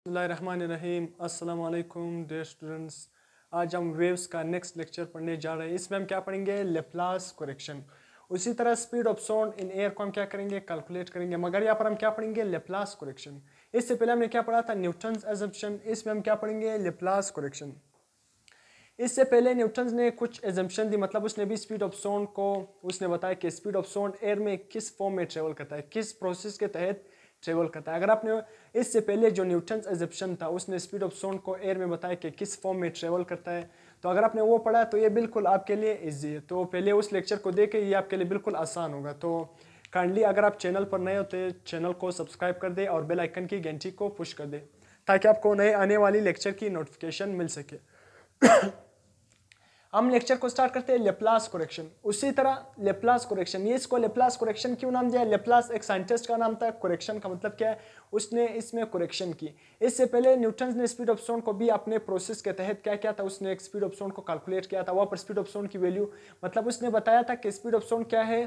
बिस्मिल्लाहिर्रहमानिर्रहीम। अस्सलाम वालेकुम डियर स्टूडेंट्स। आज हम वेव्स का नेक्स्ट लेक्चर पढ़ने जा रहे हैं। इसमें हम क्या पढ़ेंगे? Laplace correction. उसी तरह speed of sound in air को हम क्या करेंगे? कैलकुलेट करेंगे। मगर यहाँ पर हम क्या पढ़ेंगे? Laplace correction. इससे पहले हमने क्या पढ़ा था? Newton's assumption. इसमें हम क्या पढ़ेंगे? Laplace correction. इससे पहले न्यूटन ने कुछ एजम्पशन दी, मतलब उसने भी स्पीड ऑफ साउंड को उसने बताया कि स्पीड ऑफ साउंड एयर में किस फॉर्म में ट्रेवल करता है, किस प्रोसेस के तहत ट्रेवल करता है। अगर आपने इससे पहले जो न्यूटन एजम्पशन था उसने स्पीड ऑफ साउंड को एयर में बताया कि किस फॉर्म में ट्रेवल करता है, तो अगर आपने वो पढ़ा तो ये बिल्कुल आपके लिए ईजी है। तो पहले उस लेक्चर को देखें, ये आपके लिए बिल्कुल आसान होगा। तो काइंडली अगर आप चैनल पर नए हो तो चैनल को सब्सक्राइब कर दे और बेल आइकन की घंटी को पुश कर दे ताकि आपको नए आने वाली लेक्चर की नोटिफिकेशन मिल सके। हम लेक्चर को स्टार्ट करते हैं लेप्लास करेक्शन। उसी तरह लेप्लास करेक्शन, ये इसको लेप्लास करेक्शन क्यों नाम दिया? लेप्लास एक साइंटिस्ट का नाम था। करेक्शन का मतलब क्या है? उसने इसमें करेक्शन की। इससे पहले न्यूटन ने स्पीड ऑफ साउंड को भी अपने प्रोसेस के तहत क्या किया था? उसने एक स्पीड ऑफ साउंड को कैलकुलेट किया था। वहाँ पर स्पीड ऑफ साउंड की वैल्यू, मतलब उसने बताया था कि स्पीड ऑफ साउंड क्या है?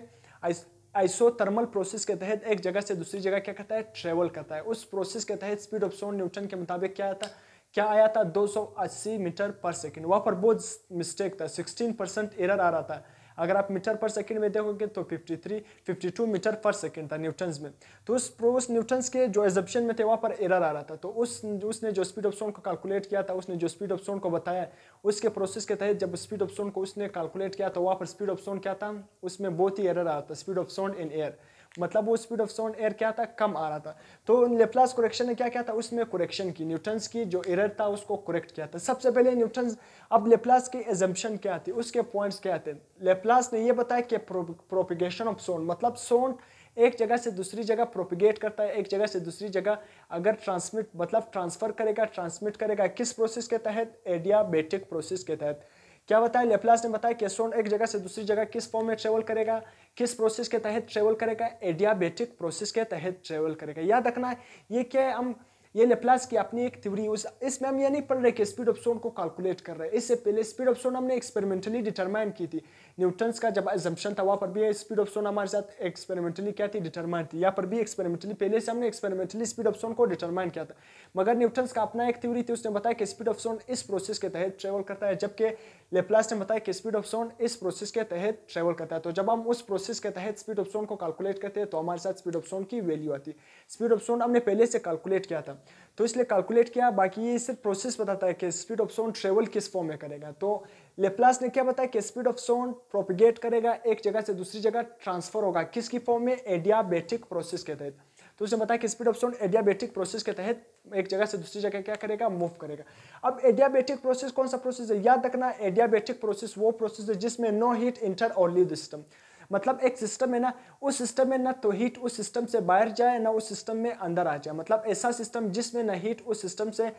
आइसोथर्मल प्रोसेस के तहत एक जगह से दूसरी जगह क्या करता है? ट्रेवल करता है। उस प्रोसेस के तहत स्पीड ऑफ साउंड न्यूटन के मुताबिक क्या आया था? 280 मीटर पर सेकंड। वहां पर बहुत मिस्टेक था, 16% एरर आ रहा था। अगर आप मीटर पर सेकंड में देखोगे तो 52 मीटर पर सेकंड था न्यूटन्स में। तो उस न्यूटन्स के जो एजम्पशन में थे वहां पर एरर आ रहा था। तो उसने जो स्पीड ऑफ साउंड को कैलकुलेट किया था, उसने जो स्पीड ऑफ साउंड को बताया, उसके प्रोसेस के तहत जब स्पीड ऑफ साउंड को उसने कैलकुलेट किया तो वहां पर स्पीड ऑफ साउंड क्या था? उसमें बहुत ही एरर आ रहा था। Speed of sound in air, मतलब वो स्पीड ऑफ साउंड एयर क्या था? कम आ रहा था। तो लेप्लास करेक्शन ने क्या किया था? उसमें करेक्शन की, न्यूटन्स की जो एरर था उसको करेक्ट किया था। सबसे पहले न्यूटन्स, अब लेप्लास की एजम्पशन क्या थी, उसके पॉइंट्स क्या थे? लेप्लास ने ये बताया कि प्रोपिगेशन ऑफ साउंड, मतलब साउंड एक जगह से दूसरी जगह प्रोपिगेट करता है, एक जगह से दूसरी जगह अगर ट्रांसमिट मतलब ट्रांसफर करेगा, ट्रांसमिट करेगा, किस प्रोसेस के तहत? एडियाबेटिक प्रोसेस के तहत। क्या बताया? लेप्लास ने बताया कि साउंड एक जगह से दूसरी जगह किस फॉर्म में ट्रेवल करेगा, किस प्रोसेस के तहत ट्रेवल करेगा? एडियाबेटिक प्रोसेस के तहत ट्रेवल करेगा। याद रखना है ये क्या है, हम ये लेप्लास की अपनी एक थ्योरी, इसमें हम ये नहीं पढ़ रहे कि स्पीड ऑफ साउंड को कैलकुलेट कर रहे हैं। इससे पहले स्पीड ऑफ साउंड हमने एक्सपेरिमेंटली डिटरमाइन की थी। न्यूटन्स का जब एजम्पशन था वहां पर भी स्पीड ऑफ साउंड हमारे साथ एक्सपेरिमेंटली क्या थी? डिटरमाइन थी। यहाँ पर भी एक्सपेरिमेंटली, पहले से हमने एक्सपेरिमेंटली स्पीड ऑफ साउंड को डिटरमाइन किया था। मगर न्यूटन्स का अपना एक थ्योरी थी, उसने बताया कि स्पीड ऑफ साउंड इस प्रोसेस के तहत ट्रेवल करता है, जबकि लेप्लास ने बताया कि स्पीड ऑफ साउंड इस प्रोसेस के तहत ट्रेवल करता है। तो जब हम उस प्रोसेस के तहत स्पीड ऑफ साउंड को कैलकुलेट करते हैं तो हमारे साथ स्पीड ऑफ साउंड की वैल्यू आती है। स्पीड ऑफ साउंड हमने पहले से कैलकुलेट किया था, तो इसलिए कैलकुलेट किया। बाकी ये सिर्फ प्रोसेस बताता है कि स्पीड ऑफ साउंड ट्रेवल किस फॉर्म में करेगा। तो लेप्लास ने क्या बताया कि स्पीड ऑफ साउंड प्रोपिगेट करेगा, एक जगह से दूसरी जगह ट्रांसफर होगा, किसकी फॉर्म में? एडियाबेटिक प्रोसेस के तहत। तो उसने बताया कि speed of sound adiabatic process के तहत एक जगह से दूसरी जगह क्या करेगा? मूव करेगा। अब एडियाबेटिक प्रोसेस कौन सा प्रोसेस है? याद रखना, एडियाबेटिक प्रोसेस वो प्रोसेस है जिसमें नो हीट इंटर और लीव द सिस्टम। मतलब एक सिस्टम है ना, उस सिस्टम में ना तो हीट उस सिस्टम से बाहर जाए ना उस सिस्टम में अंदर आ जाए। मतलब ऐसा सिस्टम जिसमें ना हीट उस सिस्टम से,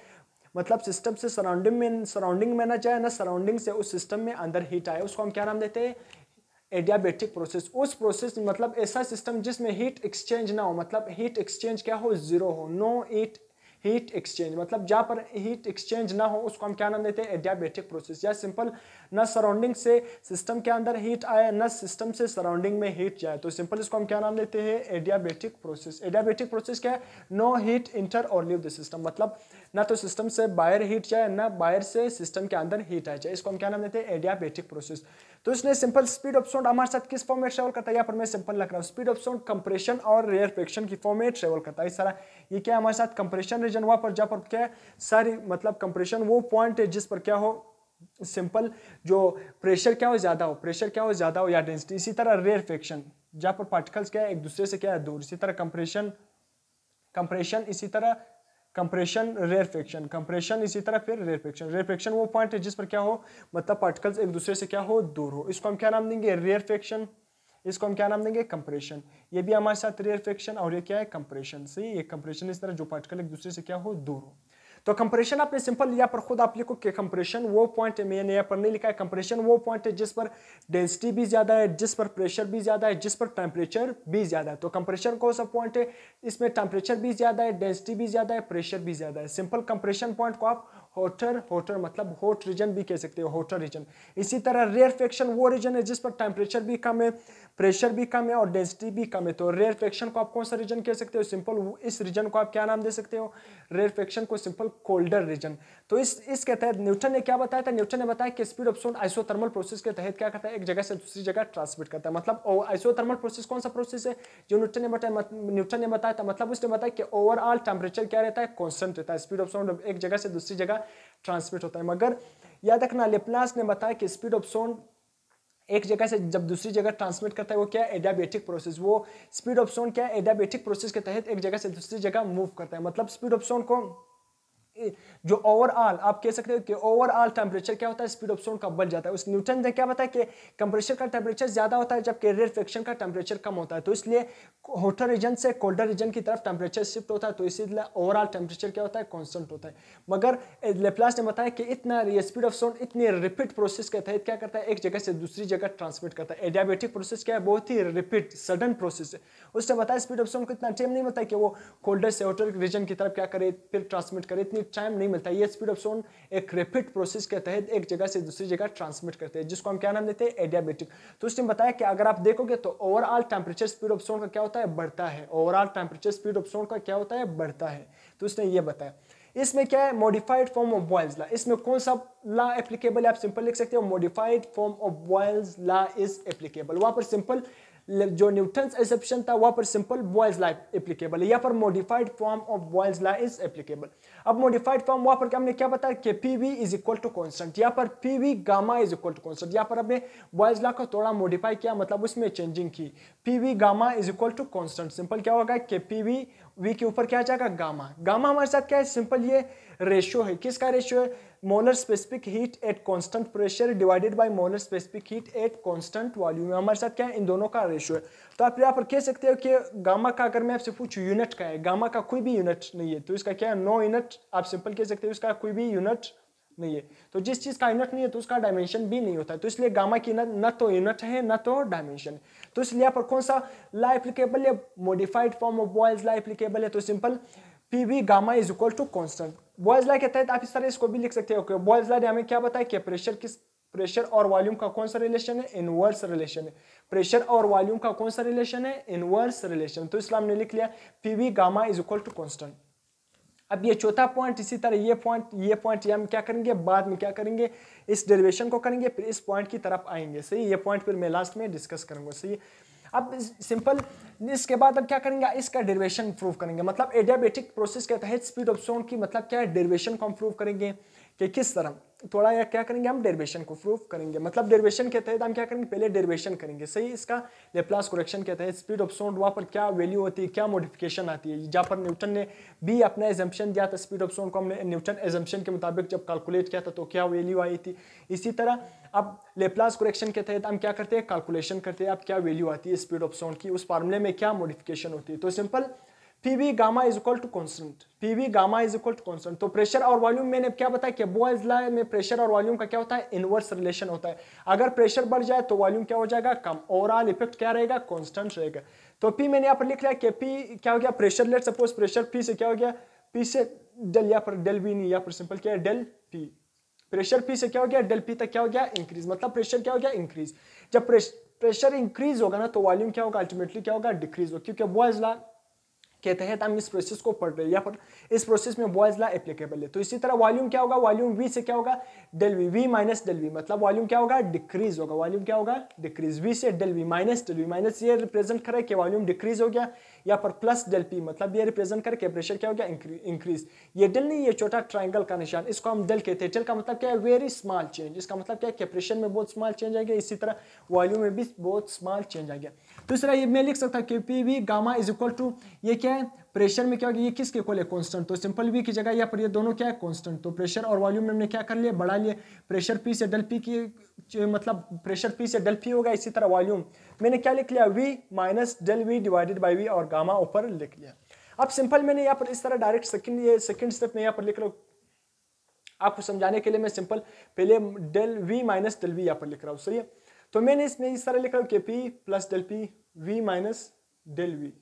मतलब सिस्टम से सराउंडिंग में ना जाए, ना सराउंडिंग से उस सिस्टम में अंदर हीट आए, उसको हम क्या नाम देते हैं? Adiabatic process. उस प्रोसेस मतलब ऐसा सिस्टम जिसमें हीट एक्सचेंज ना हो, मतलब हीट एक्सचेंज क्या हो? जीरो हो, नो हीट एक्सचेंज, मतलब जहां पर हीट एक्सचेंज ना हो उसको हम क्या नाम देते हैं? Adiabatic process. या सिंपल, ना सराउंडिंग से सिस्टम के अंदर हीट आए ना सिस्टम से सराउंडिंग में हीट जाए, तो सिंपल इसको हम क्या नाम देते हैं? Adiabatic process. एडियाबेटिक प्रोसेस क्या है? नो हीट इंटर और लीव द सिस्टम, मतलब ना तो सिस्टम से बाहर हीट जाए ना बाहर से सिस्टम के अंदर हीट आ जाए, इसको हम क्या नाम देते हैं? Adiabatic process. तो इसने सिंपल स्पीड ऑफ साउंड हमारे साथ किस फॉर्म में ट्रेवल करता है? यहाँ पर मैं सिंपल लग रहा हूँ, स्पीड ऑफ साउंड कंप्रेशन और रेयरफेक्शन की फॉर्म में ट्रेवल करता है। इस तरह ये क्या हमारे साथ? कंप्रेशन रीजन, वहां पर जहाँ पर क्या है सारी, मतलब कंप्रेशन वो पॉइंट है जिस पर क्या हो, सिंपल जो प्रेशर क्या हो ज्यादा हो, प्रेशर क्या हो ज्यादा हो या डेंसिटी। इसी तरह रेयरफेक्शन, जहाँ पर पार्टिकल्स क्या है एक दूसरे से क्या है? दूर। इसी तरह कंप्रेशन इसी तरह कंप्रेशन रेयरफेक्शन, कंप्रेशन इसी तरह फिर रेयरफेक्शन। रेयरफेक्शन वो पॉइंट है जिस पर क्या हो, मतलब पार्टिकल्स एक दूसरे से क्या हो? दूर हो, इसको हम क्या नाम देंगे? रेयरफेक्शन। इसको हम क्या नाम देंगे? कंप्रेशन। ये भी हमारे साथ रेयरफेक्शन और ये क्या है? कंप्रेशन। सही, ये कंप्रेशन इस तरह जो पार्टिकल एक दूसरे से क्या हो? दूर हो। तो कंप्रेशन आपने सिंपल यहाँ पर खुद आप लिखो कि कंप्रेशन वो पॉइंट है, मैंने यहाँ पर नहीं लिखा है, कंप्रेशन वो पॉइंट है जिस पर डेंसिटी भी ज्यादा है, जिस पर प्रेशर भी ज्यादा है, जिस पर टेम्परेचर भी ज्यादा है। तो कंप्रेशन कौन सा पॉइंट है? इसमें टेम्परेचर भी ज्यादा है, डेंसिटी भी ज्यादा है, प्रेशर भी ज्यादा है। सिंपल कंप्रेशन पॉइंट को आप होटर मतलब हॉट रीजन भी कह सकते हो, हॉटर रीजन। इसी तरह रेयरफेक्शन वो रीजन है जिस पर टेम्परेचर भी कम है, प्रेशर भी कम है और डेंसिटी भी कम है। तो रेयरफेक्शन को आप कौन सा रीजन कह सकते हो? सिंपल इस रीजन को आप क्या नाम दे सकते हो? रेयरफेक्शन को सिंपल कोल्डर रीजन। तो इसके तहत न्यूटन ने क्या बताया था? न्यूटन ने बताया कि speed of sound isothermal process के तहत क्या करता है? एक जगह से दूसरी जगह ट्रांसमिट करता है। मतलब आइसोथर्मल प्रोसेस कौन सा प्रोसेस है जो न्यूटन ने बताया था? मतलब उसने बताया कि ओवरऑल टेम्परेचर क्या रहता है? कॉन्स्टेंट रहता है। स्पीड ऑफ साउंड एक जगह से दूसरी जगह ट्रांसमिट होता है। मगर याद रखना, लेप्लास ने बताया कि स्पीड ऑफ साउंड एक जगह से जब दूसरी जगह ट्रांसमिट करता है वो क्या है? Adiabatic process. वो स्पीड ऑफ साउंड क्या है? एडियाबेटिक प्रोसेस के तहत एक जगह से दूसरी जगह मूव करता है। मतलब स्पीड ऑफ साउंड को जो ओवरऑल आप कह सकते हो कि ओवरऑल टेम्परेचर क्या होता है? स्पीड ऑफ साउंड का बढ़ जाता है। उस न्यूटन ने क्या बताया कि कंप्रेसर का टेम्परेचर ज्यादा होता है जबकि रेयरफेक्शन का टेम्परेचर कम होता है। तो इसलिए हॉटर रीजन से कोल्डर रीजन की तरफ टेम्परेचर शिफ्ट होता है। तो इसीलिए ओवरऑल टेम्परेचर क्या होता है? कांस्टेंट होता है। मगर लेप्लास ने बताया कि इतना ये स्पीड ऑफ साउंड इतनी रिपीट प्रोसेस के तहत क्या करता है? एक जगह से दूसरी जगह ट्रांसमिट करता है। एडियाबेटिक प्रोसेस क्या है? बहुत ही रिपीट सडन प्रोसेस है। उसने बताया स्पीड ऑफ साउंड को इतना टाइम नहीं मिलता कि वो कोल्डर से हॉटर रीजन की तरफ क्या करे, फिर ट्रांसमिट करे। इतनी टाइम नहीं मिलता। ये स्पीड ऑफ साउंड एक रैपिड प्रोसेस के तहत एक जगह से दूसरी जगह ट्रांसमिट करते हैं, जिसको हम क्या नाम देते हैं? एडियाबेटिक। तो उसने बताया कि अगर आप देखोगे तो overall temperature speed of sound का क्या होता है? बढ़ता है। Overall temperature speed of sound का क्या होता है? बढ़ता है। तो उसने ये बताया। इसमें क्या है? Modified form of Boyle's law. इसमें कौन सा लॉ एप्लीकेबल है? आप सिंपल लिख सकते हो modified form of Boyle's law is applicable. वहां पर सिंपल जो न्यूटन्स एसेप्शन था वहां पर सिंपल बॉयल्स लॉ एप्लीकेबल है। यहाँ पर modified form of Boyle's law is applicable. अब मॉडिफाइड फॉर्म वहां पर हमने क्या बताया कि PV is equal to constant. यहाँ पर PV gamma is equal to constant. यहाँ पर हमने बॉयल्स लॉ को थोड़ा मॉडिफाई किया, मतलब उसमें चेंजिंग की। PV gamma is equal to constant. Simple क्या होगा कि पीवी वी के ऊपर क्या आ जाएगा? गामा। गामा हमारे साथ क्या है? सिंपल ये रेशियो है। किसका रेशियो है? Molar specific heat at constant pressure divided by molar specific heat at constant volume. हमारे साथ क्या है? इन दोनों का रेशियो है। तो आप यहाँ पर कह सकते हो कि गामा का अगर मैं आपसे पूछूं यूनिट का है, गामा का कोई भी यूनिट नहीं है, तो इसका क्या है? No unit. आप सिंपल कह सकते हो इसका कोई भी यूनिट नहीं है। तो जिस चीज का यूनिट नहीं है तो उसका डायमेंशन भी नहीं होता है। तो इसलिए गामा की न तो यूनिट है न तो डायमेंशन। तो इसलिए यहाँ पर कौन सा लॉ एप्लीकेबल है? Modified form of Boyle's law applicable है। तो simple PV gamma is equal to constant. Boyle's law के तहत आप इस तरह इसको भी लिख सकते हो कि बॉयल्स लॉ ने हमें क्या बताया कि प्रेशर और वॉल्यूम का कौन सा रिलेशन है? इनवर्स रिलेशन है। प्रेशर और वॉल्यूम का कौन सा रिलेशन है? Inverse relation. तो इसलिए हमने लिख लिया PV gamma is equal to constant. अब ये चौथा पॉइंट, इसी तरह ये पॉइंट हम क्या करेंगे? बाद में क्या करेंगे? इस डेरिवेशन को करेंगे, फिर इस पॉइंट की तरफ आएंगे। सही, ये पॉइंट फिर मैं लास्ट में डिस्कस करूंगा। सही। अब सिंपल इसके बाद अब क्या करेंगे? इसका डेरिवेशन प्रूव करेंगे। मतलब एडियाबेटिक प्रोसेस के तहत स्पीड ऑफ साउंड की मतलब क्या है? डेरिवेशन को हम प्रूव करेंगे कि किस तरह। थोड़ा या क्या करेंगे? हम डेरिवेशन को प्रूव करेंगे। मतलब डेरिवेशन के तहत हम क्या करेंगे? पहले डेरिवेशन करेंगे। सही। इसका लेप्लास करेक्शन के तहत स्पीड ऑफ साउंड वहाँ पर क्या वैल्यू होती है, क्या मॉडिफिकेशन आती है। जहाँ पर न्यूटन ने भी अपना एजम्पशन दिया था स्पीड ऑफ साउंड को, हमने न्यूटन एजम्पशन के मुताबिक जब कैलकुलेट किया था तो क्या वैल्यू आई थी। इसी तरह अब लेप्लास करेक्शन के तहत हम क्या करते हैं? कैलकुलेशन करते हैं अब क्या वैल्यू आती है स्पीड ऑफ साउंड की, उस फार्मूले में क्या मॉडिफिकेशन होती है। तो simple PV gamma is equal to constant. PV gamma is equal to constant. तो प्रेशर और वॉल्यूम मैंने क्या बताया कि बॉयल्स लॉ में प्रेशर और वॉल्यूम का क्या होता है? इनवर्स रिलेशन होता है। अगर प्रेशर बढ़ जाए तो वॉल्यूम क्या हो जाएगा? कम। ओवरऑल इफेक्ट क्या रहेगा? कांस्टेंट रहेगा। तो पी मैंने यहाँ पर लिख लिया कि पी क्या हो गया? Pressure. Let suppose pressure P से क्या हो गया? पी से डेल, यहाँ पर डेल वी नहीं, यहाँ पर सिंपल क्या है? Del P. प्रेशर पी से क्या हो गया? डेल पी तक क्या हो गया? इंक्रीज। मतलब प्रेशर क्या हो गया? इंक्रीज। जब प्रेशर इंक्रीज होगा ना तो वॉल्यूम क्या होगा? अल्टीमेटली क्या होगा? डिक्रीज होगा, क्योंकि बॉयल्स लॉ के तहत हम इस प्रोसेस को पढ़ रहे हैं। यहाँ पर इस प्रोसेस में बॉयल्स लॉ एप्लीकेबल है। तो इसी तरह वॉल्यूम क्या होगा? वॉल्यूम वी से क्या होगा? Del V. V minus del V, मतलब वॉल्यूम क्या होगा? डिक्रीज होगा। वॉल्यूम क्या होगा? डिक्रीज। वी से del V minus del V. Minus ये रिप्रेजेंट करे कि वॉल्यूम डिक्रीज हो गया। यहाँ पर प्लस डेल पी, मतलब ये रिप्रेजेंट करके प्रेशर क्या हो गया? इंक्रीज। ये डेल नहीं, ये छोटा ट्राइंगल का निशान, इसको हम डेल कहते हैं। डेल का मतलब क्या है? Very small change. इसका मतलब क्या है कि प्रेशर में बहुत स्मॉल चेंज आ गया, इसी तरह वॉल्यूम में भी बहुत स्मॉल चेंज आ गया। दूसरा ये मैं लिख सकता हूँ कि P V gamma is equal to, ये क्या है? प्रेशर में क्या होगा? ये किसके इक्वल है? कांस्टेंट। तो सिंपल वी की जगह यहाँ पर ये दोनों क्या है? कांस्टेंट। तो प्रेशर और वॉल्यूम में हमने क्या कर लिया? बढ़ा लिया। प्रेशर पी से डेल पी की मतलब प्रेशर पी से डेल पी होगा। इसी तरह वॉल्यूम मैंने क्या लिख लिया? V minus del V divided by V, और गामा ऊपर लिख लिया। अब सिंपल मैंने यहाँ पर इस तरह डायरेक्ट सेकंड स्टेप में यहाँ पर लिख रहा हूँ आपको समझाने के लिए। मैं सिंपल पहले del V minus del V यहाँ पर लिख रहा हूँ। सही है। तो मैंने इसमें इस तरह लिख रहा हूँ कि P plus del P V minus del V,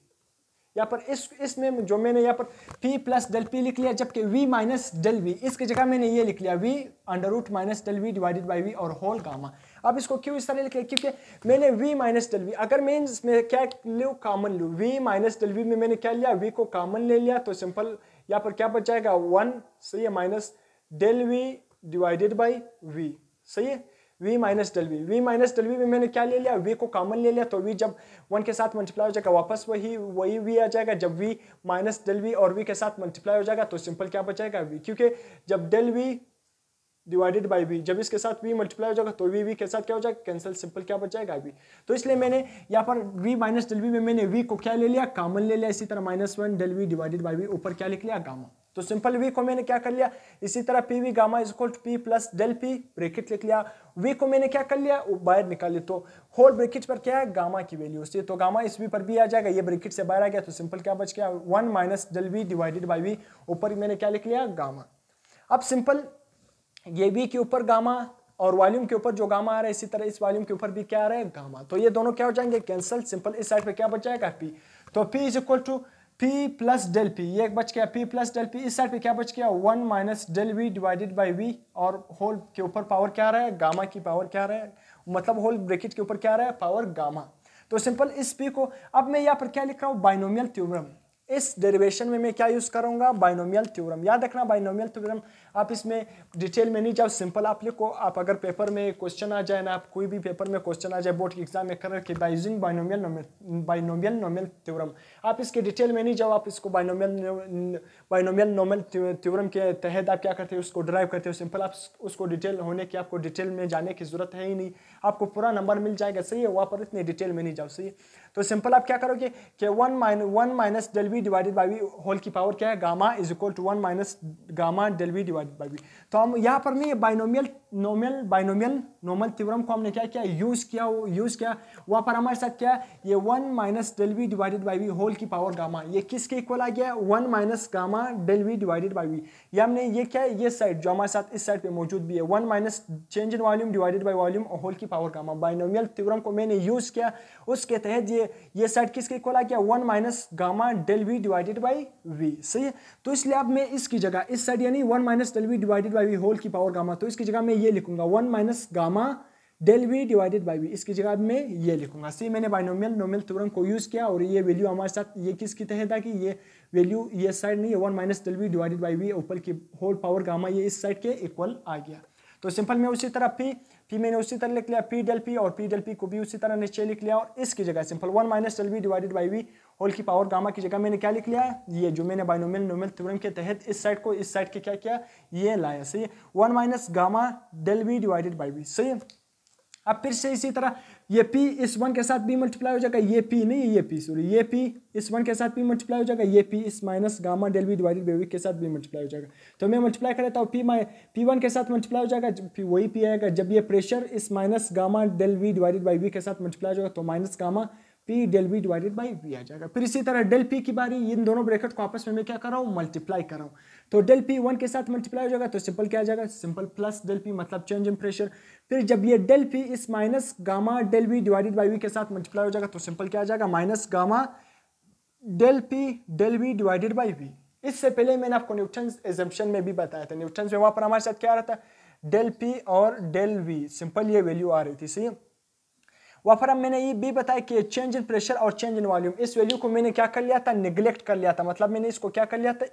यहाँ पर इसमें जो मैंने यहाँ पर P प्लस डेल P लिख लिया, जबकि V माइनस डेल V, इसकी जगह मैंने ये लिख लिया V under root minus del V divided by V और होल गामा। अब इसको क्यों इस तरह लिख लिया, क्योंकि मैंने V माइनस डेल V, अगर मैं इसमें क्या लूँ, कॉमन लूँ, V माइनस डेल V में मैंने क्या लिया, V को कॉमन ले लिया, तो सिंपल यहाँ पर क्या बच जाएगा 1, सही है, minus del V divided by V, सही है, V माइनस डेल V में मैंने क्या ले लिया, V को कॉमन ले लिया, तो V जब 1 के साथ मल्टीप्लाई हो जाएगा वापस वही V आ जाएगा। जब V माइनस डेल V और V के साथ मल्टीप्लाई हो जाएगा तो सिंपल क्या बचाएगा V, क्योंकि जब del V divided by V, जब इसके साथ V मल्टीप्लाई हो जाएगा तो V के साथ क्या हो जाएगा, कैंसिल, सिंपल क्या बचाएगा V। तो इसलिए मैंने यहाँ पर V माइनस डेल V में मैंने V को क्या ले लिया, कॉमन ले लिया, इसी तरह -1 del V divided by V ऊपर क्या लिख लिया, गामा। तो सिंपल V को मैंने क्या कर लिया, इसी तरह PV gamma is equal to P plus del P, bracket लिख लिया, V को मैंने क्या कर लिया, बाहर निकाल लिया, तो होल ब्रैकेट पर क्या है, गामा की वैल्यू से, तो गामा इस V पर भी आ जाएगा, ये ब्रैकेट से बाहर आ गया, तो सिंपल क्या बच गया 1 minus del V divided by V, ऊपर मैंने क्या लिख लिया, गामा। अब सिंपल ये V के ऊपर गामा और वॉल्यूम के ऊपर जो गामा आ रहा है, इसी तरह इस वॉल्यूम के ऊपर भी क्या आ रहा है, गामा, तो ये दोनों क्या हो जाएंगे, कैंसिल, सिंपल इस साइड पे क्या बच जाएगा P, तो P is equal to P plus del P, ये बच गया P प्लस डेल P, इस साइड पे क्या बच गया 1 minus del V divided by V, और होल के ऊपर पावर क्या आ रहा है, गामा की पावर क्या आ रहा है, मतलब होल ब्रैकेट के ऊपर क्या आ रहा है, पावर गामा। तो सिंपल इस P को अब मैं यहाँ पर क्या लिख रहा हूँ, बाइनोमियल थ्योरम, इस डेरिवेशन में मैं क्या यूज करूंगा, बाइनोमियल थ्योरम। याद रखना बाइनोमियल थ्योरम, आप इसमें डिटेल में नहीं जाओ, सिंपल आप लिखो, आप अगर पेपर में क्वेश्चन आ जाए ना, आप कोई भी पेपर में क्वेश्चन आ जाए बोर्ड के एग्जाम में कर कि by using binomial nomial theorem, आप इसके डिटेल में नहीं जाओ, आप इसको बाइनोमियल नोमियल थ्योरम के तहत आप क्या करते हो, उसको ड्राइव करते हो, सिंपल आप उसको डिटेल होने की, आपको डिटेल में जाने की जरूरत है ही नहीं, आपको पूरा नंबर मिल जाएगा, सही है, वहाँ पर इतने डिटेल में नहीं जाओ, सही है। तो सिंपल आप क्या करोगे कि 1 minus del V divided by V whole की पावर क्या है, gamma is equal to 1 minus gamma del V divided by V। तो हम यहाँ पर नहीं बाइनोमियल नोमियल थ्योरम को हमने क्या किया, यूज किया वहाँ पर हमारे साथ क्या ये 1 minus del V divided by V whole की पावर गामा, ये किसके इक्वल आ गया, 1 minus gamma del V divided by V। ये हमने ये क्या है, ये साइड जो हमारे साथ इस साइड पे मौजूद भी है, 1 minus change in volume divided by volume और होल की पावर गामा। बाइनोमियल थ्योरम को मैंने यूज किया, उसके तहत ये साइड किसके इक्वल आ गया, 1 minus gamma del V divided by V, सही है। तो इसलिए अब मैं इसकी जगह इस साइड यानी 1 minus del V divided by V whole की पावर गामा, तो इसकी जगह मैं ये लिखूंगा 1 minus gamma del V divided by V, इसकी जगह मैं ये लिखूंगा। सी मैंने बाइनोमियल नोमियल थ्योरम को यूज किया और ये वैल्यू हमारे साथ ये किसकी तहत आ कि ये वैल्यू ये साइड नहीं है 1 minus del V divided by V ऊपर की होल पावर गामा, ये इस साइड के इक्वल आ गया। तो सिंपल मैं उसी तरह P मैंने उसी तरह लिख लिया, P डेल P और P डेल P को भी उसी तरह नीचे लिख लिया, और इसकी जगह simple 1 minus del V divided by V whole की पावर गामा की जगह मैंने क्या लिख लिया, ये जो मैंने बाइनोमियल नोमियल थ्योरम के तहत इस साइड को इस साइड के क्या किया, ये लाया, सही है, 1 minus gamma del V divided by V, सही है। अब फिर से इसी तरह ये P इस 1 के साथ भी मल्टीप्लाई हो जाएगा, ये P नहीं ये P सॉरी, ये P इस 1 के साथ भी मल्टीप्लाई हो जाएगा, ये P इस minus gamma del V divided by V के साथ भी मल्टीप्लाई हो जाएगा। तो मैं मल्टीप्लाई कर लेता हूँ, P1 के साथ मल्टीप्लाई हो जाएगा, वही P आएगा, जब ये प्रेशर इस minus gamma del V divided by V के साथ मल्टीप्लाई हो जाएगा तो minus gamma P del V divided by V आ जाएगा। फिर इसी तरह डेल P की बारी, इन दोनों ब्रैकेट को आपस में मैं क्या कर रहा हूँ, मल्टीप्लाई कर रहा हूँ, तो डेल P 1 के साथ मल्टीप्लाई हो जाएगा तो सिंपल क्या आ जाएगा, सिंपल प्लस डेल P मतलब चेंज इन प्रेशर। फिर जब ये डेल P इस minus gamma del V divided by V के साथ मल्टीप्लाई हो जाएगा तो सिंपल क्या आ जाएगा, minus gamma del P del V divided by V। इससे पहले मैंने आपको न्यूटन्स एजम्पशन में भी बताया था, न्यूटन्स में वहां पर हमारे साथ क्या आ रहा था, डेल P और डेल V, सिंपल ये वैल्यू आ रही थी, सही है। वहाँ पर मैंने ये भी बताया कि चेंज इन प्रेशर और चेंज इन वॉल्यूम, इस वैल्यू को मैंने क्या कर लिया था, निगलेक्ट कर लिया था, मतलब मैंने इसको क्या कर लिया था,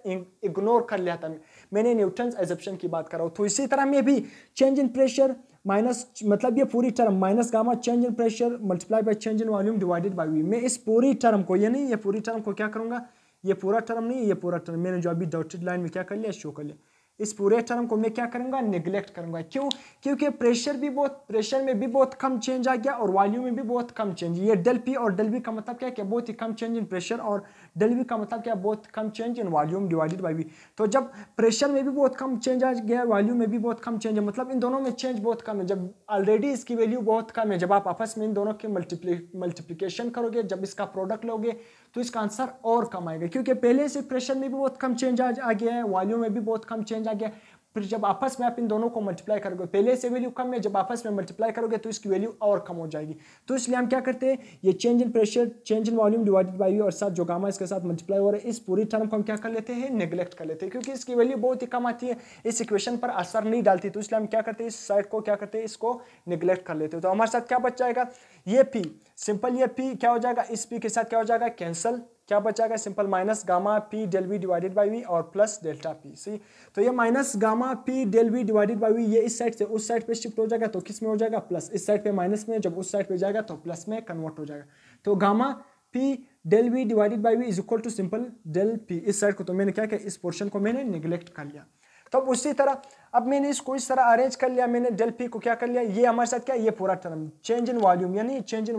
इग्नोर कर लिया था, मैंने न्यूटन्स एजम्पशन की बात कर रहा हूँ। तो इसी तरह मैं भी चेंज इन प्रेशर माइनस मतलब ये पूरी term minus gamma change in pressure multiply by change in volume divided bye V, मैं इस पूरी टर्म को, ये नहीं ये पूरी टर्म को क्या करूँगा, ये पूरा टर्म नहीं ये पूरा टर्म मैंने जो अभी डॉटेड लाइन में क्या कर लिया, शो कर लिया, इस पूरे टर्म को मैं क्या करूंगा, निगलेक्ट करूंगा। क्यों, क्योंकि प्रेशर में भी बहुत कम चेंज आ गया और वॉल्यूम में भी बहुत कम चेंज। ये डेल P और डेल V का मतलब क्या है, बहुत ही कम चेंज इन प्रेशर, और डेल V का मतलब क्या, बहुत कम change in volume divided by V। तो जब प्रेशर में भी बहुत कम चेंज आ गया, वॉल्यूम में भी बहुत कम चेंज है, मतलब इन दोनों में चेंज बहुत कम है, जब ऑलरेडी इसकी वैल्यू बहुत कम है, जब आप आपस में इन दोनों के मल्टीप्लिकेशन करोगे, जब इसका प्रोडक्ट लोगे तो इसका आंसर और कम आएगा, क्योंकि पहले से प्रेशर में भी बहुत कम चेंज आ गया है, वॉल्यूम में भी बहुत कम चेंज आ गया, फिर जब आपस में आप इन दोनों को मल्टीप्लाई करोगे, पहले से वैल्यू कम है, जब आपस में मल्टीप्लाई करोगे तो इसकी वैल्यू और कम हो जाएगी। तो इसलिए हम क्या करते हैं, ये change in pressure, change in volume divided by V और साथ जो गामा इसके साथ मल्टीप्लाई हो रहा है, इस पूरी टर्म को हम क्या कर लेते हैं, नेग्लेक्ट कर लेते हैं, क्योंकि इसकी वैल्यू बहुत ही कम आती है, इस इक्वेशन पर असर नहीं डालती। तो इसलिए हम क्या करते हैं, इस साइड को क्या करते हैं, इसको नेग्लेक्ट कर लेते हैं। तो हमारे साथ क्या बच जाएगा, ये पी सिंपल, ये पी क्या हो जाएगा, इस पी के साथ क्या हो जाएगा, कैंसल, क्या बचाएगा simple minus gamma P del V divided by V और प्लस डेल्टा पी। सी तो ये minus gamma P del V divided by V ये इस साइड से उस साइड पे शिफ्ट हो जाएगा, तो किस में हो जाएगा, प्लस, इस साइड पे माइनस में, जब उस साइड पे जाएगा तो प्लस में कन्वर्ट हो जाएगा। तो gamma P del V divided by V is equal to simple del P, इस साइड को तो मैंने क्या किया, इस पोर्शन को मैंने निगलेक्ट कर लिया। तब उसी तरह अब मैंने इसको इस तरह अरेंज कर लिया, मैंने डेल पी को क्या कर लिया, ये हमारे साथ क्या, ये पूरा टर्म चेंज इन वॉल्यूम, यानी change in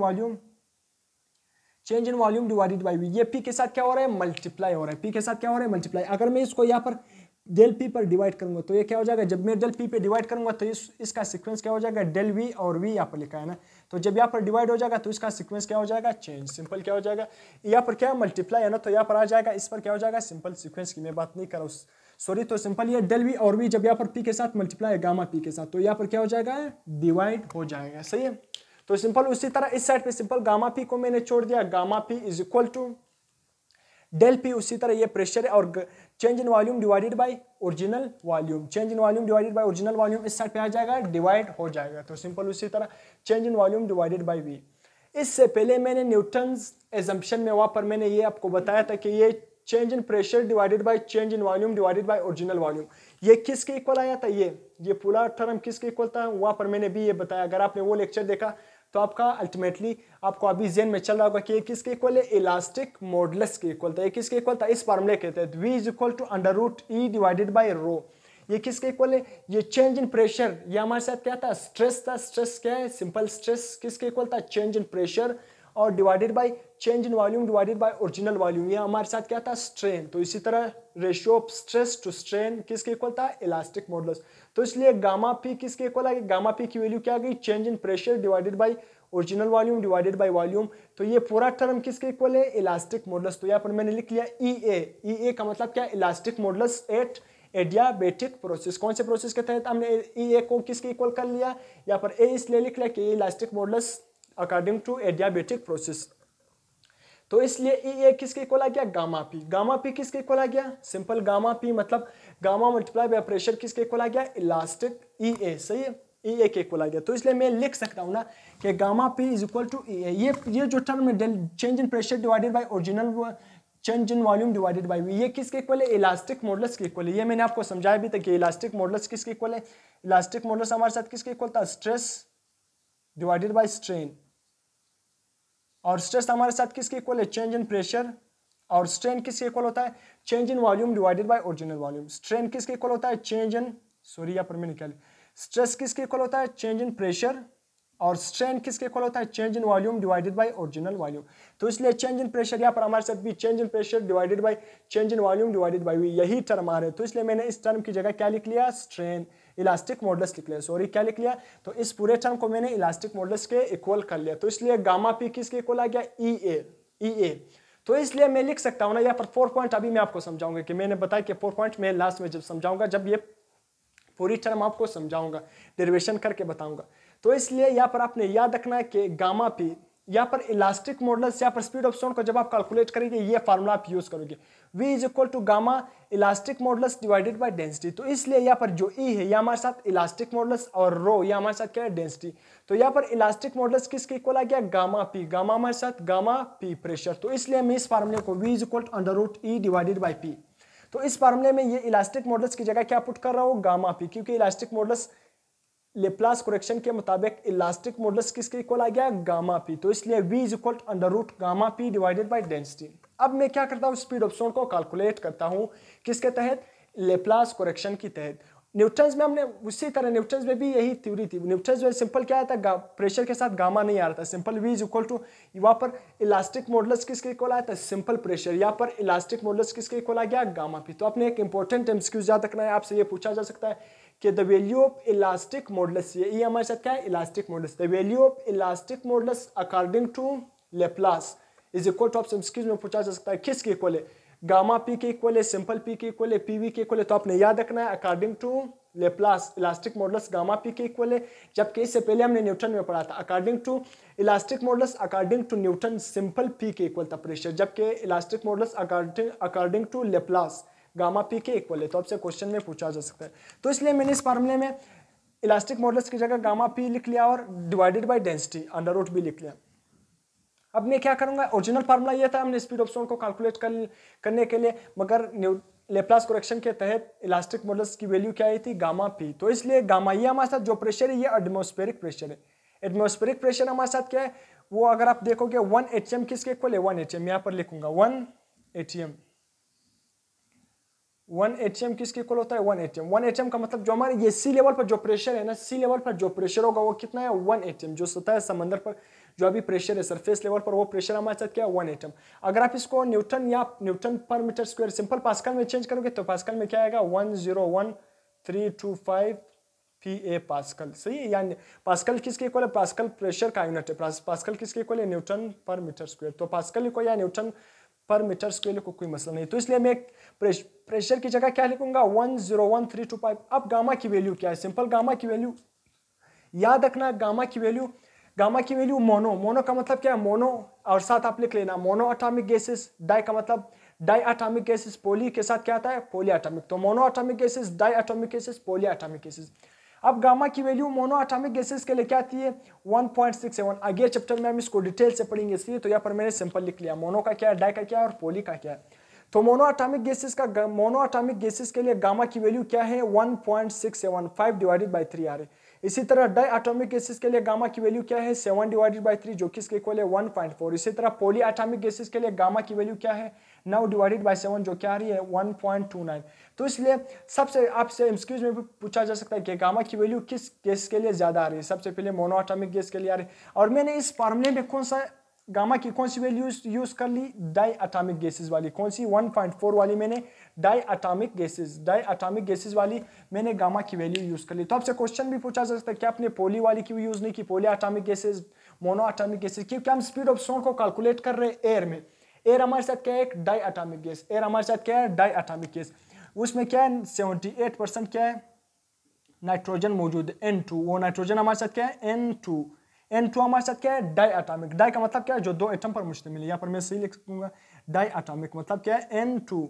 volume divided by V, ये पी के साथ क्या हो रहा है, मल्टीप्लाई हो रहा है, पी के साथ क्या हो रहा है, मल्टीप्लाई। अगर मैं इसको यहाँ पर डेल पी पर डिवाइड करूंगा तो ये क्या हो जाएगा, जब मैं डेल पी पे डिवाइड करूंगा तो इसका सीक्वेंस क्या हो जाएगा, डेल वी और वी यहाँ पर लिखा है ना, तो जब यहाँ पर डिवाइड हो जाएगा तो इसका सीक्वेंस क्या हो जाएगा, चेंज, सिंपल क्या हो जाएगा, यहाँ पर क्या मल्टीप्लाई है ना, तो यहाँ पर आ जाएगा, इस पर क्या हो जाएगा, सिंपल सीक्वेंस की मैं बात नहीं कर रहा हूँ, सॉरी। तो सिंपल ये डेल वी और वी जब यहाँ पर पी के साथ मल्टीप्लाई है गामा पी के साथ, तो यहाँ पर क्या हो जाएगा, डिवाइड हो जाएगा, सही है। तो सिंपल उसी तरह इस साइड पे सिंपल गामा पी को मैंने छोड़ दिया, gamma P is equal to del P, उसी तरह ये प्रेशर है और change in volume divided by original volume, change in volume divided by original volume इस साइड पे आ जाएगा, डिवाइड हो जाएगा। तो सिंपल उसी तरह change in volume divided by V. इससे पहले मैंने न्यूटन्स एजम्पशन में वहां पर मैंने ये आपको बताया था कि ये change in pressure divided by change in volume divided by original volume, ये किसके इक्वल आया था, ये पूरा टर्म किसके इक्वल था, वहां पर मैंने भी ये बताया। अगर आपने वो लेक्चर देखा तो आपका अल्टीमेटली आपको अभी जेन में चल रहा होगा कि ये किसके इक्वल है, इलास्टिक मॉडुलस के इक्वल था। ये किसके इक्वल था, इस फार्मूले के तहत v is equal to under root E divided by rho. ये किसके इक्वल है, ये चेंज इन प्रेशर, ये हमारे साथ क्या था, स्ट्रेस था। स्ट्रेस क्या है, सिंपल स्ट्रेस किसके इक्वल था, चेंज इन प्रेशर और divided by change in volume divided by original volume, ये हमारे साथ क्या था, स्ट्रेन। तो इसी तरह ratio of stress to strain किसके इक्वल था, इलास्टिक मॉडुलस। तो इसलिए गामा पी किसके इक्वल आ गई, गामा पी की वैल्यू क्या आ गई, change in pressure divided by original volume divided by volume. तो ये पूरा टर्म किसके इक्वल है, इलास्टिक मॉडुलस। तो यहाँ पर मैंने लिख लिया ई ए का मतलब क्या है, elastic modulus at adiabatic process. कौन से प्रोसेस के तहत हमने ई ए को किसके इक्वल कर लिया, यहाँ पर ए इसलिए लिख लिया कि elastic modulus according to adiabatic process. तो इसलिए ई ए किसके इक्वल आ गया, गामा पी। गामा पी किसके इक्वल आ गया, सिंपल गामा पी मतलब गामा मल्टीप्लाई बाय प्रेशर किसके इक्वल आ गया, इलास्टिक ई ए, सही है, ई ए के इक्वल आ गया। तो इसलिए मैं लिख सकता हूँ ना कि gamma P is equal to E A. ये जो टर्म है change in pressure divided by original change in volume divided by V, ये किसके इक्वल है, इलास्टिक मॉडुलस के इक्वल है। ये मैंने आपको समझाया भी था कि इलास्टिक मॉडुलस किसके इक्वल है, इलास्टिक मॉडुलस हमारे साथ किसके इक्वल था, स्ट्रेस डिवाइडेड बाय स्ट्रेन, और स्ट्रेस हमारे साथ किसके इक्वल है, चेंज इन प्रेशर, और स्ट्रेन किसके इक्वल होता है, change in volume divided by original volume. Strain किसके इक्वल होता है, चेंज इन सॉरी यहाँ पर मैंने क्या लिखा, स्ट्रेस किसके इक्वल होता है, चेंज इन प्रेशर, और स्ट्रेन किसके इक्वल होता है, change in volume divided by original volume. तो इसलिए चेंज इन प्रेशर यहाँ पर हमारे साथ भी change in pressure divided by change in volume divided by V, यही टर्म आ रहे हैं। तो इसलिए मैंने इस टर्म की जगह क्या लिख लिया, स्ट्रेन इलास्टिक मॉडुलस लिख लिया, सॉरी क्या लिख लिया, तो इस पूरे टर्म को मैंने इलास्टिक मॉडुलस के इक्वल कर लिया। तो इसलिए गामा पी किसके इक्वल आ गया, ई ए। तो इसलिए मैं लिख सकता हूँ ना, यहाँ पर 4 पॉइंट अभी मैं आपको समझाऊंगा कि मैंने बताया कि 4 पॉइंट मैं लास्ट में जब समझाऊंगा, जब ये पूरी टर्म आपको समझाऊंगा, डेरिवेशन करके बताऊंगा। तो इसलिए यहाँ पर आपने याद रखना है कि गामा पी, यहाँ पर इलास्टिक मॉडुलस, यहाँ पर स्पीड ऑफ साउंड को जब आप कैलकुलेट करेंगे ये फार्मूला आप यूज करोगे, v is equal to gamma elastic modulus divided by density. तो इसलिए यहाँ पर जो e है ये हमारे साथ इलास्टिक मॉडुलस और रो ये हमारे साथ क्या है, डेंसिटी। तो यहाँ पर इलास्टिक मॉडुलस किसके इक्वल आ गया, गामा पी, गामा हमारे साथ गामा पी प्रेशर। तो इसलिए मैं इस फार्मूले को v is equal to under root E divided by P, तो इस फार्मूले में ये इलास्टिक मॉडुलस की जगह क्या पुट कर रहा हूँ, गामा पी, क्योंकि इलास्टिक मॉडुलस लेप्लास करेक्शन के मुताबिक इलास्टिक मॉडुलस किसके इक्वल आ गया, गामा पी। तो इसलिए v is equal to under root gamma P divided by density. अब मैं क्या करता हूँ, स्पीड ऑफ साउंड को कैलकुलेट करता हूँ किसके तहत, लेप्लास करेक्शन के तहत। न्यूटन्स में हमने उसी तरह, न्यूटन्स में भी यही थ्योरी थी। न्यूटन्स में सिंपल क्या था, प्रेशर के साथ गामा नहीं आ रहा था, simple v is equal to, वहाँ पर इलास्टिक मॉडुलस किसके इक्वल आया था, सिंपल प्रेशर, यहाँ पर इलास्टिक मॉडुलस किसके इक्वल आ गया, गामा पी। तो आपने एक इंपॉर्टेंट एमसीक्यू याद रखना है, आपसे ये पूछा जा सकता है कि the value of elastic modulus, ये हमारे साथ क्या है, elastic modulus, the value of elastic modulus according to Laplace is equal to, आपसे एमसीक्यू में पूछा जा सकता है किसके इक्वल है, गामा पी के इक्वल है, सिंपल पी के इक्वल है, पीवी के इक्वल है। तो आपने याद रखना है according to Laplace elastic modulus gamma P के इक्वल है, जबकि इससे पहले हमने न्यूटन में पढ़ा था according to elastic modulus according to Newton simple P के इक्वल था प्रेशर, जबकि elastic modulus according to Laplace gamma P के इक्वल है। तो आपसे क्वेश्चन में पूछा जा सकता है। तो इसलिए मैंने इस फार्मूले में इलास्टिक मॉडुलस की जगह गामा पी लिख लिया और divided by density under root B लिख लिया। अब मैं क्या करूंगा, ओरिजिनल फार्मूला ये था हमने स्पीड ऑफ साउंड को कैलकुलेट करने के लिए, मगर लेप्लास करेक्शन के तहत इलास्टिक मॉडुलस की वैल्यू क्या आई थी, गामा पी। तो इसलिए गामा ये हमारे साथ जो प्रेशर है ये एटमॉस्फेरिक प्रेशर है। एटमॉस्फेरिक प्रेशर हमारे साथ क्या है, वो अगर आप देखोगे 1 atm किसके इक्वल है, 1 atm यहाँ पर लिखूंगा 1 atm। 1 atm किसके इक्वल होता है, 1 atm। 1 atm का मतलब जो हमारे ये सी लेवल पर जो प्रेशर है ना, सी लेवल पर जो प्रेशर होगा वो कितना है, 1 atm। जो सतह समंदर पर जो अभी प्रेशर है सरफेस लेवल पर, वो प्रेशर हमारे साथ क्या है, 1 atm। अगर आप इसको न्यूटन या न्यूटन पर मीटर स्क्वायर सिंपल पास्कल में चेंज करोगे तो पास्कल में क्या आएगा, 101,325 PA पास्कल। सही है, यानी पास्कल किसके इक्वल है, पास्कल प्रेशर का यूनिट है, पास्कल किसके इक्वल है, न्यूटन पर मीटर स्क्वायर। तो पास्कल लिखो या न्यूटन पर मीटर स्क्वायर लिखो, कोई मसला नहीं। तो इसलिए मैं प्रेशर की जगह क्या लिखूंगा, 101,325। अब गामा की वैल्यू क्या है, सिंपल गामा की वैल्यू याद रखना, गामा की वैल्यू मोनो का मतलब क्या है, मोनो, और साथ आप लिख लेना मोनो एटॉमिक गैसेस, डाई का मतलब डाई एटॉमिक गैसेस, पोली के साथ क्या आता है, पोली एटॉमिक। तो mono atomic gases, di atomic gases, poly atomic gases. अब गामा की वैल्यू मोनो एटॉमिक गैसेस के लिए क्या आती है, 1.67। आगे चैप्टर में हम इसको डिटेल से पढ़ेंगे, इसलिए तो यहाँ पर मैंने सिंपल लिख लिया, मोनो का क्या है, डाई का क्या है और पोली का क्या है। तो मोनो एटॉमिक गैसेस के लिए गामा की वैल्यू क्या है, 1.675 डिवाइडेड बाई 3 आ रही। इसी तरह डाई एटॉमिक गैसेस के लिए गामा की वैल्यू क्या है, 7 डिवाइडेड बाई 3 जो कि इसके इक्वल है 1.4। इसी तरह पॉली एटॉमिक गैसेस के लिए गामा की वैल्यू क्या है, 9 डिवाइडेड बाई 7 जो क्या आ रही है 1.29। तो इसलिए सबसे आपसे एमसीक्यूज में भी पूछा जा सकता है कि गामा की वैल्यू किस गैस के लिए ज्यादा आ रही है, सबसे पहले मोनो एटॉमिक गैस के लिए आ रही है। और मैंने इस फार्मूले में कौन सा गामा की कौन सी वैल्यू यूज कर ली, डाई एटॉमिक गैसेस वाली, कौन सी 1.4 वाली मैंने डाई एटॉमिक गैसेस वाली मैंने गामा की वैल्यू यूज कर ली। तो आपसे क्वेश्चन भी पूछा जा सकता है कि आपने पोली वाली की यूज नहीं की, poly atomic gases, mono atomic gases, क्योंकि हम स्पीड ऑफ साउंड को कैलकुलेट कर रहे हैं एयर में। एयर हमारे साथ क्या है, एक डाई एटॉमिक गैस, एयर हमारे साथ क्या है, डाई एटॉमिक गैस। उसमें क्या है 78% क्या है, नाइट्रोजन मौजूद है, N2। वो नाइट्रोजन हमारे साथ क्या है, N2 हमारे साथ क्या है, डाई एटॉमिक। डाई का मतलब क्या है, जो 2 एटम पर मुश्तमिल है। यहाँ पर मैं सही लिख दूंगा, डाई एटॉमिक मतलब क्या है, N2।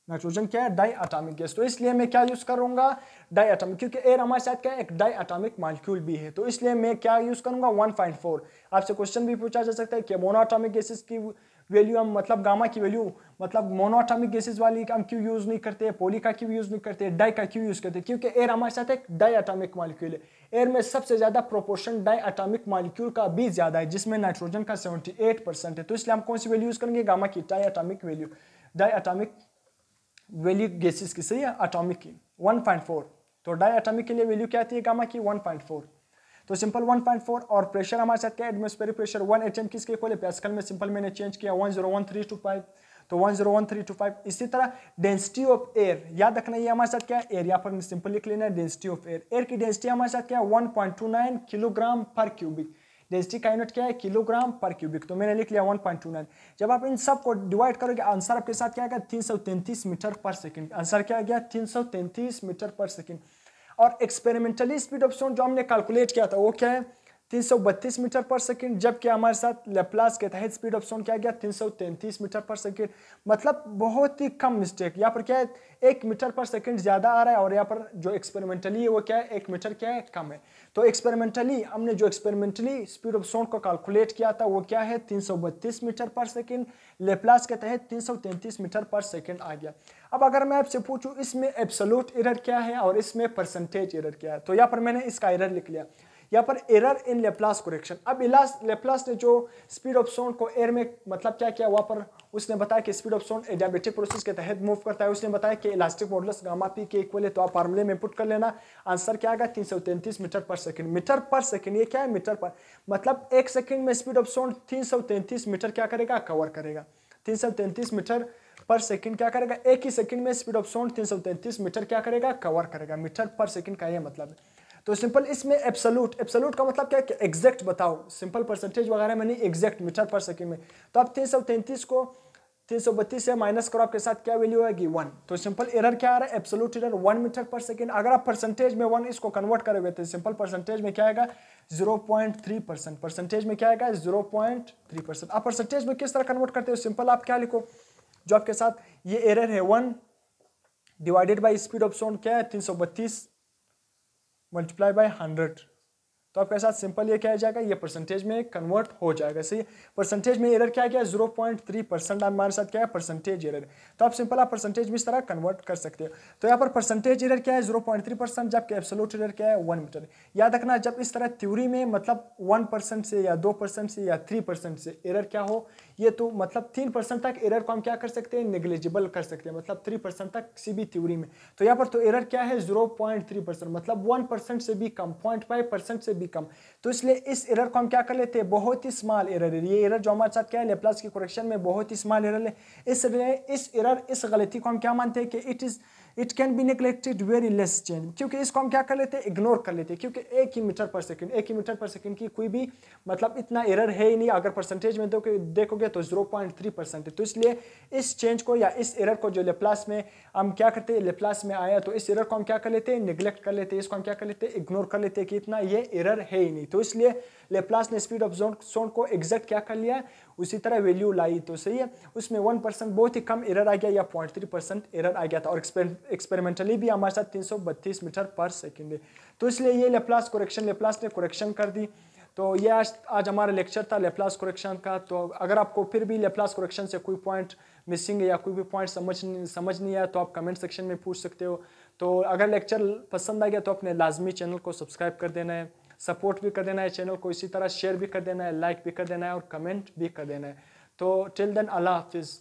नाइट्रोजन क्या है, डाई एटॉमिक गैस। तो इसलिए मैं क्या यूज करूंगा, डाई एटॉमिक, क्योंकि एयर हमारे साथ क्या है, एक डाई एटॉमिक मॉलिक्यूल भी है। तो इसलिए मैं क्या यूज करूंगा, 1.4। आपसे क्वेश्चन भी पूछा जा सकता है कि मोनो एटॉमिक गैसेस की वैल्यू हम मतलब गामा की वैल्यू मतलब मोनो एटॉमिक गैसेस वाली हम क्यों यूज नहीं करते, पोली का क्यों यूज नहीं करते, डाई का क्यों यूज करते, क्योंकि एयर हमारे साथ एक डाई एटॉमिक मॉलिक्यूल है। एयर में सबसे ज्यादा प्रोपोर्शन डाई एटॉमिक मॉलिक्यूल का भी ज्यादा है, जिसमें नाइट्रोजन का 78% है। तो इसलिए हम कौन सी वैल्यू यूज करेंगे, गामा की, डाई एटॉमिक वैल्यू गैसेस की, सही है, एटॉमिक की 1.4। तो डाई एटॉमिक के लिए वैल्यू क्या आती है गामा की, 1.4। तो सिंपल 1.4। और प्रेशर हमारे साथ क्या है, एटमॉस्फेरिक प्रेशर 1 atm किसके इक्वल है, पास्कल में सिंपल मैंने चेंज किया 101,325। तो 101,325। इसी तरह डेंसिटी ऑफ एयर याद रखना, ये हमारे साथ क्या है, एयर, यहाँ पर सिंपल लिख लेना है डेंसिटी ऑफ एयर। एयर की डेंसिटी हमारे साथ क्या है, 1.29 किलोग्राम पर क्यूबिक। डेंसिटी का यूनिट क्या है, किलोग्राम पर क्यूबिक। तो मैंने लिख लिया 1.29। जब आप इन सब को डिवाइड करोगे आंसर आपके साथ क्या आएगा, 333 मीटर पर सेकंड। आंसर क्या आ गया, 333 मीटर पर सेकंड। और एक्सपेरिमेंटली स्पीड ऑफ साउंड जो हमने कैलकुलेट किया था वो क्या है, 332 मीटर पर सेकंड, जबकि हमारे साथ लेप्लास के तहत स्पीड ऑफ साउंड क्या गया, 333 मीटर पर सेकंड। मतलब बहुत ही कम मिस्टेक, यहाँ पर क्या है 1 मीटर पर सेकंड ज्यादा आ रहा है, और यहाँ पर जो एक्सपेरिमेंटली है वो क्या है, 1 मीटर क्या है, कम है। तो एक्सपेरिमेंटली हमने जो एक्सपेरिमेंटली स्पीड ऑफ साउंड को कैलकुलेट किया था वो क्या है, 332 मीटर पर सेकंड। लेप्लास के तहत 333 मीटर पर सेकंड आ गया। अब अगर मैं आपसे पूछूं इसमें एब्सोल्यूट एरर क्या है और इसमें परसेंटेज एरर क्या है, तो यहाँ पर मैंने इसका एरर लिख लिया, यहाँ पर एरर इन लेप्लास करेक्शन। अब लेप्लास ने जो स्पीड ऑफ साउंड को एयर में मतलब क्या किया, वहाँ पर उसने बताया कि speed of sound adiabatic process के तहत मूव करता है। उसने बताया कि इलास्टिक मॉडुलस गामा पी के इक्वल है। तो आप फार्मूले में पुट कर लेना, आंसर क्या आएगा, 333 मीटर पर सेकंड। मीटर पर सेकंड ये क्या है, मीटर पर मतलब 1 सेकंड में स्पीड ऑफ साउंड 333 मीटर क्या करेगा, कवर करेगा। 333 मीटर पर सेकंड क्या करेगा, एक ही सेकंड में स्पीड ऑफ साउंड 333 मीटर क्या करेगा, कवर करेगा। मीटर पर सेकंड का ये मतलब है। तो सिंपल इसमें एब्सोल्यूट का मतलब क्या है कि एग्जैक्ट बताओ, सिंपल परसेंटेज वगैरह में नहीं, एग्जैक्ट मीटर पर सेकंड में। तो आप 333 332 से माइनस करो, आपके साथ क्या वैल्यू आएगी 1। तो सिंपल एरर क्या आ रहा है, एब्सोल्यूट एरर 1 मीटर पर सेकेंड। अगर आप परसेंटेज में 1 इसको कन्वर्ट करोगे तो सिंपल परसेंटेज में क्या आएगा 0.3%। परसेंटेज में क्या आएगा 0.3%। आप परसेंटेज में किस तरह कन्वर्ट करते हो, सिंपल आप क्या लिखो, जो आपके साथ ये एरर है 1 divided by speed of sound क्या है 332 मल्टीप्लाई बाय 100। तो आपके साथ सिंपल ये क्या आ जाएगा, ये परसेंटेज में कन्वर्ट हो जाएगा। सही, परसेंटेज में एरर क्या गया 0.3%। हमारे साथ क्या है परसेंटेज एरर। तो आप सिंपल आप परसेंटेज में इस तरह कन्वर्ट कर सकते हो। तो यहाँ पर परसेंटेज एरर क्या है 0.3%, जबकि एब्सोल्यूट एरर क्या है 1 मीटर। याद रखना, जब इस तरह थ्योरी में मतलब 1% से या 2% से या 3% से एरर क्या हो, ये तो मतलब 3% तक एरर को हम क्या कर सकते हैं, नेग्लिजिबल कर सकते हैं, मतलब 3% तक किसी भी थ्योरी में। तो यहाँ पर तो एरर क्या है 0.3%, मतलब 1% से भी कम, 0.5% से भी कम। तो इसलिए इस एरर को हम क्या कर लेते हैं, बहुत ही स्मॉल एरर है। ये एरर जो हमारे साथ क्या है लेप्लास की करेक्शन में बहुत ही स्मॉल एरर है। इस गलती को हम क्या मानते हैं कि it can be neglected very less change, क्योंकि इसको हम क्या कर लेते हैं, इग्नोर कर लेते हैं, क्योंकि 1 ही मीटर पर सेकंड की कोई भी मतलब इतना एरर है ही नहीं। अगर परसेंटेज में देखोगे तो 0.3% है। तो इसलिए इस चेंज को या इस एरर को जो लेप्लास में हम क्या करते हैं, लेप्लास में आया तो इस एरर को हम क्या कर लेते हैं, निगलेक्ट कर लेते हैं, इसको हम क्या कर लेते हैं, इग्नोर कर लेते हैं कि इतना ये एरर है ही नहीं। तो इसलिए लेप्लास ने स्पीड ऑफ साउंड को एग्जैक्ट क्या कर लिया, उसी तरह वैल्यू लाई। तो सही है, उसमें 1% बहुत ही कम एरर आ गया या 0.3% एरर आ गया था। और एक्सपेरिमेंटली भी हमारे साथ 332 मीटर पर सेकेंड है। तो इसलिए ये लेप्लास ने करेक्शन कर दी। तो ये आज हमारा लेक्चर था लेप्लास करेक्शन का। तो अगर आपको फिर भी लेप्लास करेक्शन से कोई पॉइंट मिसिंग है या कोई भी पॉइंट समझ नहीं आया तो आप कमेंट सेक्शन में पूछ सकते हो। तो अगर लेक्चर पसंद आ गया तो अपने लाजमी चैनल को सब्सक्राइब कर देना है, सपोर्ट भी कर देना है चैनल को, इसी तरह शेयर भी कर देना है, लाइक भी कर देना है और कमेंट भी कर देना है। तो टिल देन अल्लाह हाफिज़।